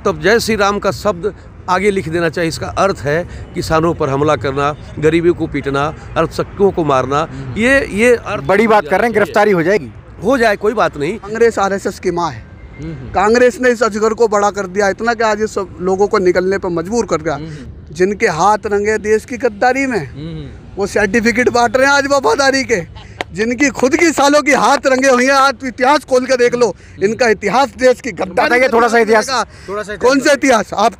तब जय श्री राम का शब्द आगे लिख देना चाहिए। इसका अर्थ है किसानों पर हमला करना, गरीबों को पीटना, अल्पसंख्यकों को मारना। ये अर्थ बड़ी बात कर रहे हैं, गिरफ्तारी हो जाएगी। हो जाए कोई बात नहीं। कांग्रेस आरएसएस की माँ है। कांग्रेस ने इस अजगर को बड़ा कर दिया इतना कि आज ये सब लोगों को निकलने पर मजबूर कर दिया। जिनके हाथ रंगे देश की गद्दारी में, वो सर्टिफिकेट बांट रहे हैं आज वफादारी के। जिनकी खुद की सालों की हाथ रंगे हुए हैं, आज इतिहास खोल के देख लो, इनका इतिहास देश की गद्दारी का। थोड़ा सा इतिहास, कौन सा इतिहास? आप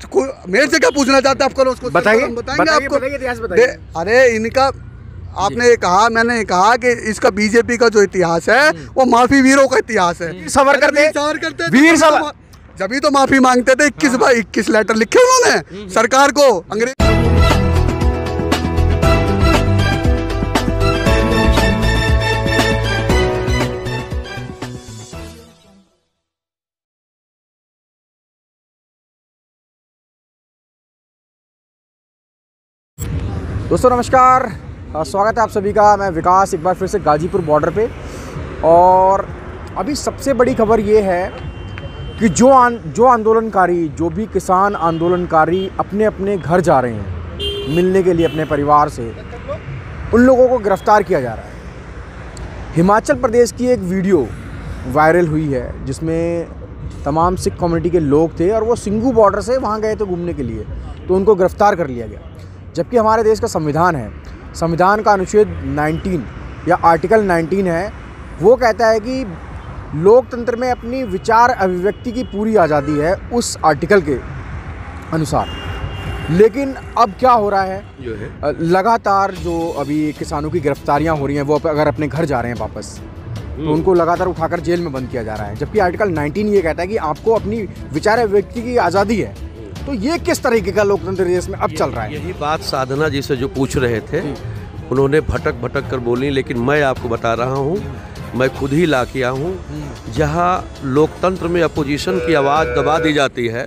मेरे से क्या पूछना चाहते हैं? आप करो उसको, बताइए, बताएंगे आपको इतिहास बताइए। अरे इनका आपने कहा, मैंने कहा कि इसका बीजेपी का जो इतिहास है वो माफी वीरों का इतिहास है। सावरकर वीर सावर, जब तो माफी मांगते थे। 21 लेटर लिखे उन्होंने सरकार को अंग्रेज। दोस्तों नमस्कार, स्वागत है आप सभी का। मैं विकास एक बार फिर से गाजीपुर बॉर्डर पे। और अभी सबसे बड़ी खबर ये है कि जो आंदोलनकारी, जो भी किसान आंदोलनकारी अपने अपने घर जा रहे हैं मिलने के लिए अपने परिवार से, उन लोगों को गिरफ्तार किया जा रहा है। हिमाचल प्रदेश की एक वीडियो वायरल हुई है जिसमें तमाम सिख कम्युनिटी के लोग थे और वो सिंघू बॉर्डर से वहाँ गए थे घूमने के लिए, तो उनको गिरफ्तार कर लिया गया। जबकि हमारे देश का संविधान है, संविधान का अनुच्छेद 19 या आर्टिकल 19 है, वो कहता है कि लोकतंत्र में अपनी विचार अभिव्यक्ति की पूरी आज़ादी है उस आर्टिकल के अनुसार। लेकिन अब क्या हो रहा है, लगातार जो अभी किसानों की गिरफ्तारियां हो रही हैं, वो अगर अपने घर जा रहे हैं वापस, तो उनको लगातार उठाकर जेल में बंद किया जा रहा है। जबकि आर्टिकल 19 ये कहता है कि आपको अपनी विचार अभिव्यक्ति की आज़ादी है। तो ये किस तरीके का लोकतंत्र देश में अब चल रहा है? यही बात साधना जी से जो पूछ रहे थे, उन्होंने भटक कर बोली, लेकिन मैं आपको बता रहा हूँ, मैं खुद ही ला किया हूँ। जहाँ लोकतंत्र में अपोजिशन की आवाज़ दबा दी जाती है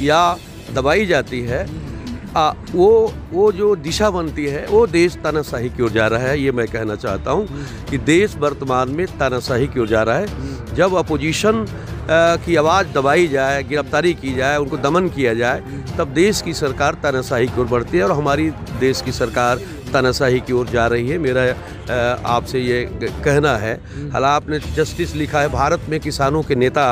या दबाई जाती है, वो जो दिशा बनती है, वो देश तानाशाही की ओर जा रहा है। ये मैं कहना चाहता हूँ कि देश वर्तमान में तानाशाही की ओर जा रहा है। जब अपोजिशन की आवाज़ दबाई जाए, गिरफ्तारी की जाए, उनको दमन किया जाए, तब देश की सरकार तानाशाही की ओर बढ़ती है और हमारी देश की सरकार तानाशाही की ओर जा रही है। मेरा आपसे ये कहना है। हालांकि आपने जस्टिस लिखा है, भारत में किसानों के नेता,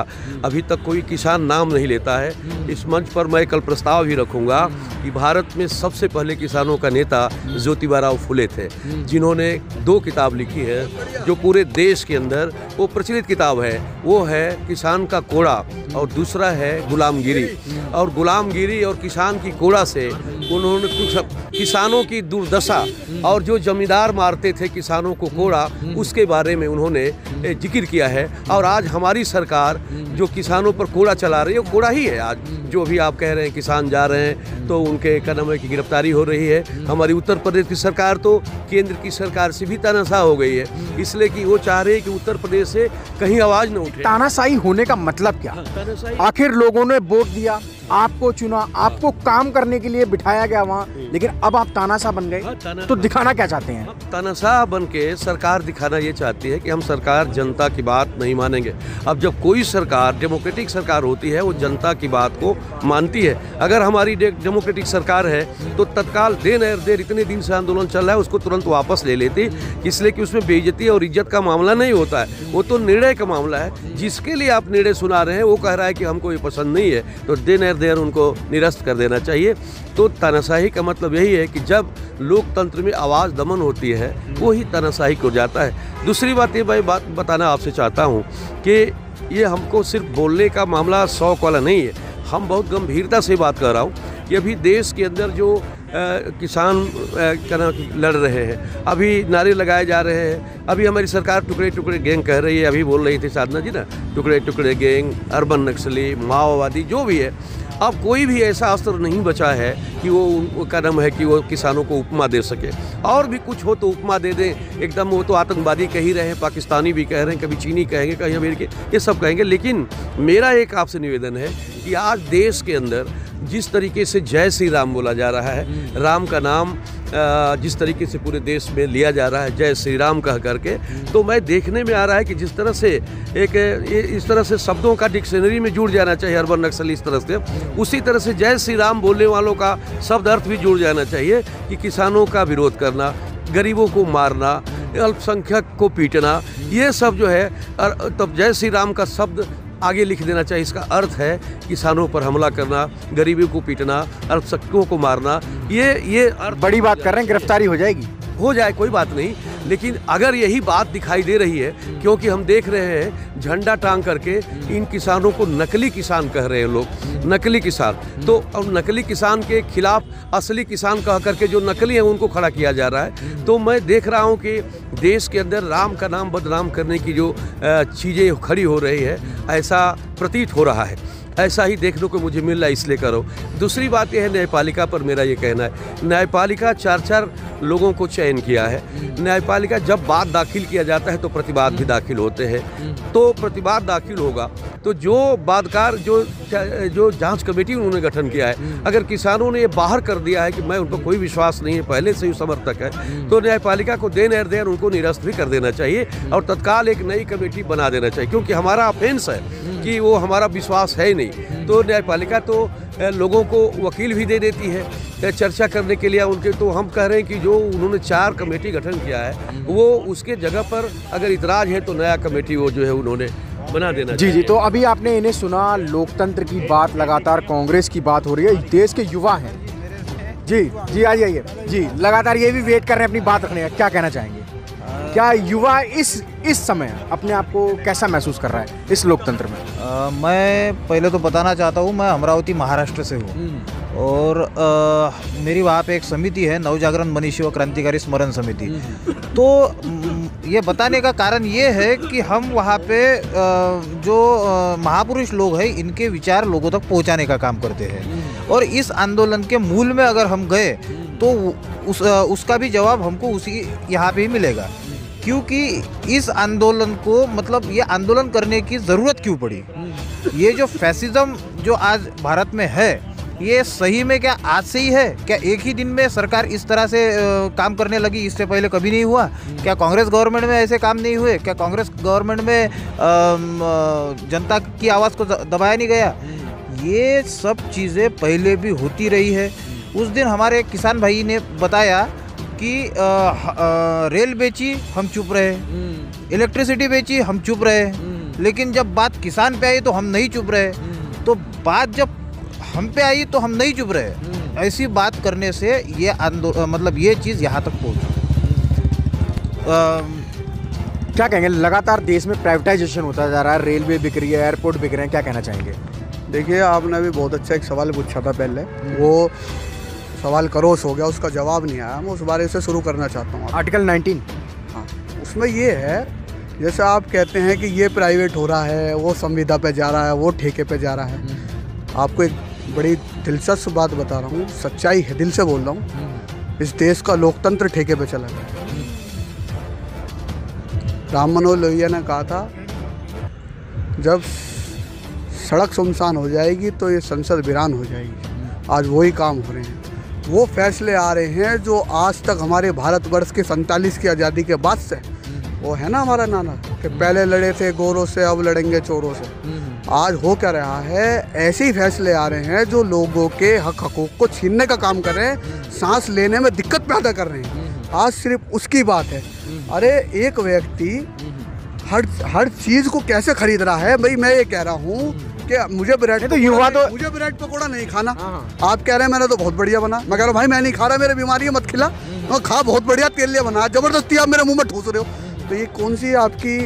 अभी तक कोई किसान नाम नहीं लेता है। इस मंच पर मैं कल प्रस्ताव भी रखूँगा कि भारत में सबसे पहले किसानों का नेता ज्योतिबा फुले थे, जिन्होंने 2 किताब लिखी है जो पूरे देश के अंदर वो प्रचलित किताब है। वो है किसान का कोड़ा और दूसरा है गुलामगिरी। और गुलामगिरी और किसान की कोड़ा से उन्होंने कुछ किसानों की दुर्दशा और जो जमींदार मारते थे किसानों को कोड़ा, उसके बारे में उन्होंने जिक्र किया है। और आज हमारी सरकार जो किसानों पर कोड़ा चला रही है, वो कोड़ा ही है। आज जो भी आप कह रहे हैं किसान जा रहे हैं तो उनके कदम की गिरफ्तारी हो रही है। हमारी उत्तर प्रदेश की सरकार तो केंद्र की सरकार से भी तानाशाह हो गई है, इसलिए कि वो चाह रहे हैं कि उत्तर प्रदेश से कहीं आवाज़ न उठे। तानाशाही होने का मतलब क्या? आखिर लोगों ने वोट दिया, आपको चुना, आपको काम करने के लिए बिठाया गया वहाँ, लेकिन अब आप तानाशाह बन गए, तो दिखाना क्या चाहते हैं? तानाशाह बन के सरकार दिखाना ये चाहती है कि हम सरकार जनता की बात नहीं मानेंगे। अब जब कोई सरकार डेमोक्रेटिक सरकार होती है, वो जनता की बात को मानती है। अगर हमारी डेमोक्रेटिक सरकार है तो तत्काल देर इतने दिन से आंदोलन चल रहा है उसको तुरंत वापस ले लेती, इसलिए कि उसमें बेइज्जती और इज्जत का मामला नहीं होता है, वो तो निर्णय का मामला है। जिसके लिए आप निर्णय सुना रहे हैं वो कह रहा है कि हमको ये पसंद नहीं है, तो देर उनको निरस्त कर देना चाहिए। तो तानाशाही का मतलब यही है कि जब लोकतंत्र में आवाज़ दमन होती है, वो ही तानाशाही को जाता है। दूसरी बात ये मैं बात बताना आपसे चाहता हूँ कि ये हमको सिर्फ बोलने का मामला शौक वाला नहीं है, हम बहुत गंभीरता से बात कर रहा हूँ कि अभी देश के अंदर जो किसान लड़ रहे हैं, अभी नारे लगाए जा रहे हैं। अभी हमारी सरकार टुकड़े टुकड़े गैंग कह रही है, अभी बोल रही थी साधना जी ना, टुकड़े टुकड़े गैंग, अर्बन नक्सली, माओवादी, जो भी है। अब कोई भी ऐसा अस्त्र नहीं बचा है कि वो कदम है कि वो किसानों को उपमा दे सके। और भी कुछ हो तो उपमा दे दें, एकदम वो तो आतंकवादी कह ही रहे हैं, पाकिस्तानी भी कह रहे हैं, कभी चीनी कहेंगे, कहीं अमेरिकी, ये सब कहेंगे। लेकिन मेरा एक आपसे निवेदन है कि आज देश के अंदर जिस तरीके से जय श्री राम बोला जा रहा है, राम का नाम जिस तरीके से पूरे देश में लिया जा रहा है जय श्री राम कह करके, तो मैं देखने में आ रहा है कि जिस तरह से इस तरह से शब्दों का डिक्शनरी में जुड़ जाना चाहिए अर्बन नक्सली इस तरह से, उसी तरह से जय श्री राम बोलने वालों का शब्द अर्थ भी जुड़ जाना चाहिए कि किसानों का विरोध करना, गरीबों को मारना, अल्पसंख्यक को पीटना, ये सब जो है तब जय श्री राम का शब्द आगे लिख देना चाहिए। इसका अर्थ है किसानों पर हमला करना, गरीबों को पीटना, अल्पसंख्यकों को मारना, ये अर्थ। बड़ी बात कर रहे हैं, गिरफ्तारी हो जाएगी, हो जाए कोई बात नहीं, लेकिन अगर यही बात दिखाई दे रही है, क्योंकि हम देख रहे हैं झंडा टांग करके इन किसानों को नकली किसान कह रहे हैं लोग, नकली किसान, तो अब नकली किसान के खिलाफ असली किसान कह करके जो नकली है उनको खड़ा किया जा रहा है। तो मैं देख रहा हूँ कि देश के अंदर राम का नाम बदनाम करने की जो चीज़ें खड़ी हो रही है, ऐसा प्रतीत हो रहा है, ऐसा ही देखने को मुझे मिल रहा है, इसलिए करो। दूसरी बात यह है न्यायपालिका पर मेरा ये कहना है, न्यायपालिका 4 लोगों को चयन किया है। न्यायपालिका जब बात दाखिल किया जाता है तो प्रतिवाद भी दाखिल होते हैं, तो प्रतिवाद दाखिल होगा तो जो वादकार जो जांच कमेटी उन्होंने गठन किया है, अगर किसानों ने ये बाहर कर दिया है कि मैं उन पर कोई विश्वास नहीं है, पहले से ही समर्थक है, तो न्यायपालिका को देर उनको निरस्त भी कर देना चाहिए और तत्काल एक नई कमेटी बना देना चाहिए, क्योंकि हमारा ऑफेंस है कि वो हमारा विश्वास है ही नहीं। तो न्यायपालिका तो लोगों को वकील भी दे देती है चर्चा करने के लिए उनके, तो हम कह रहे हैं कि जो उन्होंने 4 कमेटी गठन किया है वो उसके जगह पर अगर इतराज है तो नया कमेटी वो जो है उन्होंने बना देना चाहिए। जी, तो अभी आपने इन्हें सुना, लोकतंत्र की बात लगातार कांग्रेस की बात हो रही है, देश के युवा हैं। जी आइए जी, लगातार ये भी वेट कर रहे हैं अपनी बात रखने का, क्या कहना चाहेंगे? क्या युवा इस समय अपने आप को कैसा महसूस कर रहा है इस लोकतंत्र में? मैं पहले तो बताना चाहता हूँ, मैं अमरावती महाराष्ट्र से हूँ और मेरी वहाँ पे एक समिति है, नवजागरण मनीषी व क्रांतिकारी स्मरण समिति। तो ये बताने का कारण ये है कि हम वहाँ पे जो महापुरुष लोग हैं इनके विचार लोगों तक पहुँचाने का काम करते हैं, और इस आंदोलन के मूल में अगर हम गए तो उसका भी जवाब हमको उसी यहाँ पे ही मिलेगा, क्योंकि इस आंदोलन को मतलब ये आंदोलन करने की ज़रूरत क्यों पड़ी। ये जो फैसिज्म जो आज भारत में है, ये सही में क्या आज से ही है? क्या एक ही दिन में सरकार इस तरह से काम करने लगी? इससे पहले कभी नहीं हुआ? क्या कांग्रेस गवर्नमेंट में ऐसे काम नहीं हुए? क्या कांग्रेस गवर्नमेंट में जनता की आवाज़ को दबाया नहीं गया? ये सब चीज़ें पहले भी होती रही है। उस दिन हमारे किसान भाई ने बताया कि रेल बेची हम चुप रहे, इलेक्ट्रिसिटी बेची हम चुप रहे, लेकिन जब बात किसान पे आई तो हम नहीं चुप रहे, तो बात जब हम पे आई तो हम नहीं चुप रहे। ऐसी बात करने से ये मतलब ये चीज़ यहाँ तक पहुँची। क्या कहेंगे, लगातार देश में प्राइवेटाइजेशन होता जा रहा है, रेलवे बिक रही है, एयरपोर्ट बिक रहे हैं, क्या कहना चाहेंगे? देखिए, आपने अभी बहुत अच्छा एक सवाल पूछा था पहले, वो सवाल करोस हो गया, उसका जवाब नहीं आया। मैं उस बारे से शुरू करना चाहता हूँ। आर्टिकल 19, हाँ, उसमें ये है, जैसे आप कहते हैं कि ये प्राइवेट हो रहा है, वो संविदा पे जा रहा है, वो ठेके पे जा रहा है। आपको एक बड़ी दिलचस्प बात बता रहा हूँ, सच्चाई है, दिल से बोल रहा हूँ, इस देश का लोकतंत्र ठेके पे चला गया। राम मनोहर लोहिया ने कहा था, जब सड़क सुनसान हो जाएगी तो ये संसद वीरान हो जाएगी। आज वही काम हो रहे हैं, वो फैसले आ रहे हैं जो आज तक हमारे भारतवर्ष के 47 की आज़ादी के बाद से, वो है ना हमारा नारा कि पहले लड़े थे गोरों से, अब लड़ेंगे चोरों से। आज हो क्या रहा है, ऐसे ही फैसले आ रहे हैं जो लोगों के हक हकूक़ को छीनने का काम कर रहे हैं, सांस लेने में दिक्कत पैदा कर रहे हैं। आज सिर्फ उसकी बात है। अरे एक व्यक्ति हर चीज़ को कैसे खरीद रहा है। भाई मैं ये कह रहा हूँ कि मुझे ब्रेड मुझे ब्रेड पकौड़ा नहीं खाना, आप कह रहे हैं मैंने तो बहुत बढ़िया बना, मैं कह रहा हूँ भाई मैं नहीं खा रहा, मेरी बीमारी है, मत खिला, मैं खा, बहुत बढ़िया तेल लिया बना, ज़बरदस्ती आप मेरे मुंह में ठूस रहे हो। तो ये कौन सी आपकी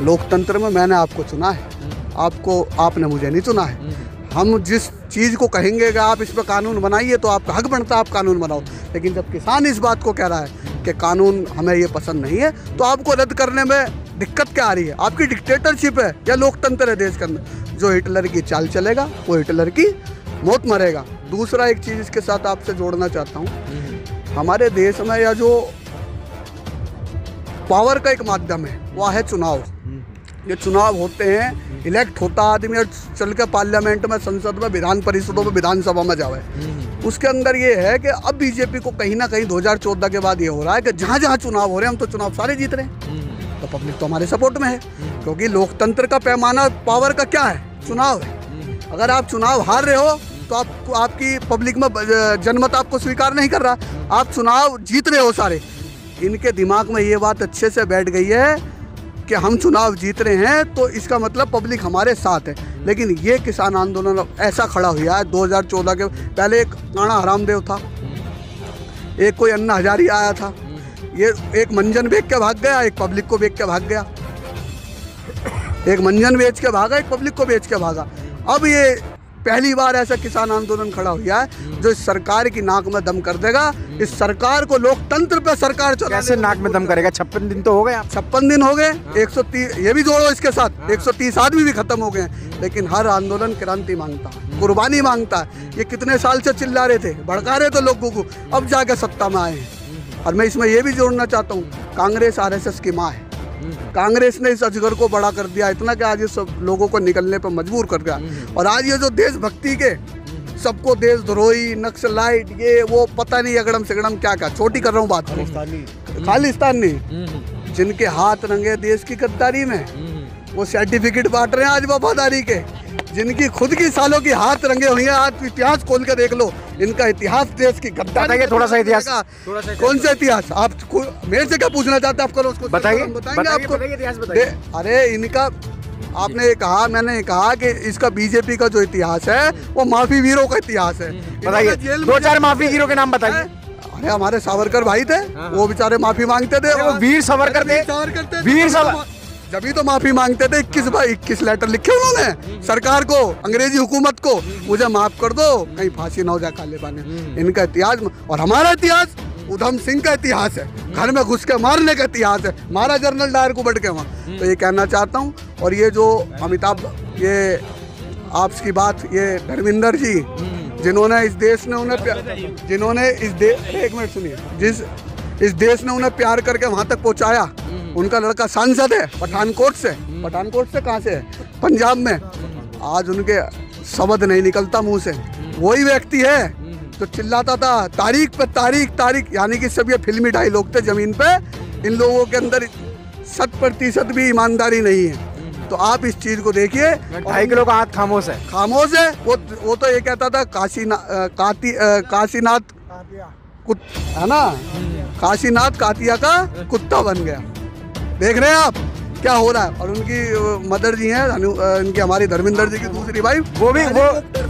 लोकतंत्र में मैंने आपको चुना है, आपने मुझे नहीं चुना है। हम जिस चीज़ को कहेंगे कि आप इस पर कानून बनाइए तो आपका हक बनता है आप कानून बनाओ, लेकिन जब किसान इस बात को कह रहा है कि कानून हमें ये पसंद नहीं है, तो आपको रद्द करने में दिक्कत क्या आ रही है? आपकी डिक्टेटरशिप है या लोकतंत्र है देश के अंदर? जो हिटलर की चाल चलेगा वो हिटलर की मौत मरेगा। दूसरा एक चीज़ इसके साथ आपसे जोड़ना चाहता हूँ, हमारे देश में या जो पावर का एक माध्यम है वह है चुनाव। ये चुनाव होते हैं, इलेक्ट होता आदमी और चल के पार्लियामेंट में, संसद में, विधान परिषदों में, विधानसभा में जावे, उसके अंदर ये है कि अब बीजेपी को कहीं ना कहीं 2014 के बाद ये हो रहा है कि जहाँ जहाँ चुनाव हो रहे हैं हम तो चुनाव सारे जीत रहे हैं, तो पब्लिक तो हमारे सपोर्ट में है, क्योंकि लोकतंत्र का पैमाना पावर का क्या है, चुनाव है। अगर आप चुनाव हार रहे हो तो आपको आपकी पब्लिक में जनमत आपको स्वीकार नहीं कर रहा, आप चुनाव जीत रहे हो सारे। इनके दिमाग में ये बात अच्छे से बैठ गई है कि हम चुनाव जीत रहे हैं तो इसका मतलब पब्लिक हमारे साथ है। लेकिन ये किसान आंदोलन ऐसा खड़ा हुआ है 2014 के पहले एक काना हरामदेव था, एक कोई अन्ना हजारी आया था, ये एक मंजन बेच के भाग गया, एक पब्लिक को बेच के भाग गया, एक मंजन बेच के भागा, एक पब्लिक को बेच के भागा। अब ये पहली बार ऐसा किसान आंदोलन खड़ा हुआ है जो इस सरकार की नाक में दम कर देगा। इस सरकार को लोकतंत्र पे सरकार चला, कैसे नाक में दम करेगा? 56 दिन तो हो गए, 56 दिन हो गए, 130 ये भी जोड़ो इसके साथ, 130 आदमी भी खत्म हो गए। लेकिन हर आंदोलन क्रांति मांगता है, कुर्बानी मांगता है। ये कितने साल से चिल्ला रहे थे, भड़का रहे थे लोगों को, अब जाके सत्ता में आए हैं। और मैं इसमें ये भी जोड़ना चाहता हूँ, कांग्रेस RSS की माँ है। कांग्रेस ने इस अजगर को बड़ा कर दिया इतना कि आज ये सब लोगों को निकलने पर मजबूर कर दिया। और आज ये जो देशभक्ति के सबको देशद्रोही, नक्सलाइट, ये वो पता नहीं अगड़म सगड़म क्या क्या, छोटी कर रहा हूँ बात, खालिस्तानी जिनके हाथ रंगे देश की गद्दारी में, वो सर्टिफिकेट बांट रहे हैं आज वफादारी के। जिनकी खुद की सालों की हाथ रंगे हुए हैं, आज इतिहास खोल के देख लो, इनका इतिहास देश की गद्दारी। थोड़ा सा इतिहास, कौन सा इतिहास? आप मेरे से क्या पूछना चाहते हैं? आप करो उसको, बताइए, बताएंगे आपको। इतिहास बताइए। अरे इनका, आपने ये कहा, मैंने कहा कि इसका बीजेपी का जो इतिहास है वो माफी वीरों का इतिहास है। बताइए, 2-4 माफी वीरों के नाम बताइए। अरे हमारे सावरकर भाई थे, वो बेचारे माफी मांगते थे, वो वीर सावरकर थे, वीर सावरकर जब तो माफी मांगते थे। 21 लेटर लिखे उन्होंने सरकार को, अंग्रेजी हुकूमत को, मुझे माफ कर दो, कहीं फांसी ना हो जाए काले पानी। इनका इतिहास और हमारा इतिहास उधम सिंह का इतिहास है, घर में घुस के मारने का इतिहास है, मारा जनरल डायर को बढ़ के वहाँ। तो ये कहना चाहता हूँ। और ये जो अमिताभ, ये आपकी बात, ये धर्मेंद्र जी जिन्होंने इस देश ने उन्हें, जिन्होंने एक मिनट सुनिए, इस देश ने उन्हें प्यार करके वहाँ तक पहुँचाया, उनका लड़का सांसद है पठानकोट से कहाँ से है? पंजाब में। आज उनके शब्द नहीं निकलता मुंह से। वही व्यक्ति है जो चिल्लाता था तारीख पे तारीख, यानी कि सब ये फिल्मी डायलॉग थे जमीन पे। इन लोगों के अंदर 100% भी ईमानदारी नहीं है। तो आप इस चीज को देखिए। 2.5 किलो का हाथ खामोश है। वो तो ये कहता था काशीनाथ है ना, काशीनाथ कातिया का कुत्ता बन गया। देख रहे हैं आप क्या हो रहा है। और उनकी मदर जी हैं, इनकी हमारी धर्मेंद्र जी की दूसरी वाइफ, वो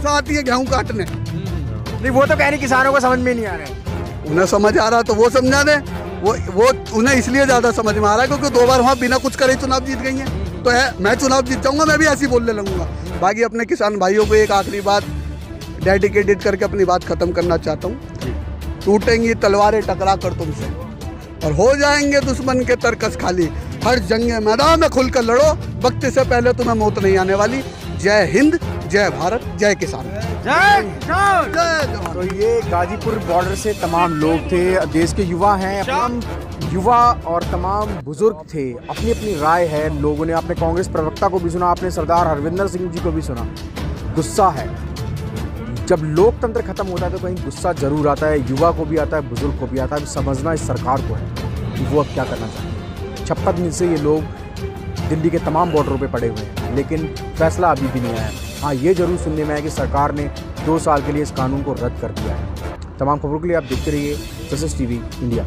आती है गेहूं काटने। नहीं, वो तो कह रही किसानों को समझ में नहीं आ रहा है। उन्हें समझ आ रहा तो वो समझा दे। वो उन्हें इसलिए ज़्यादा समझ में आ रहा है क्योंकि 2 बार वहाँ बिना कुछ करे चुनाव जीत गई हैं। तो है, मैं चुनाव जीत जाऊँगा, मैं भी ऐसी बोलने लगूंगा। बाकी अपने किसान भाइयों को एक आखिरी बात डेडिकेटेड करके अपनी बात ख़त्म करना चाहता हूँ। टूटेंगी तलवारें टकरा कर तुमसे और हो जाएंगे दुश्मन के तरकस खाली। हर जंगे मैदान में खुलकर लड़ो, वक्त से पहले तुम्हें मौत नहीं आने वाली। जय हिंद, जय भारत, जय किसान, तो ये गाजीपुर बॉर्डर से तमाम लोग थे, देश के युवा हैं, तमाम युवा और तमाम बुजुर्ग थे। अपनी अपनी राय है। लोगों ने अपने कांग्रेस प्रवक्ता को भी सुना, अपने सरदार हरविंदर सिंह जी को भी सुना। गुस्सा है, जब लोकतंत्र खत्म होता है तो कहीं गुस्सा जरूर आता है, युवा को भी आता है, बुजुर्ग को भी आता है। समझना इस सरकार को है कि वो अब क्या करना चाहती है। 56 दिन से ये लोग दिल्ली के तमाम बॉर्डरों पे पड़े हुए हैं, लेकिन फैसला अभी भी नहीं आया। हाँ, ये जरूर सुनने में आया कि सरकार ने 2 साल के लिए इस कानून को रद्द कर दिया है। तमाम खबरों के लिए आप देखते रहिए जस्टिस टीवी इंडिया।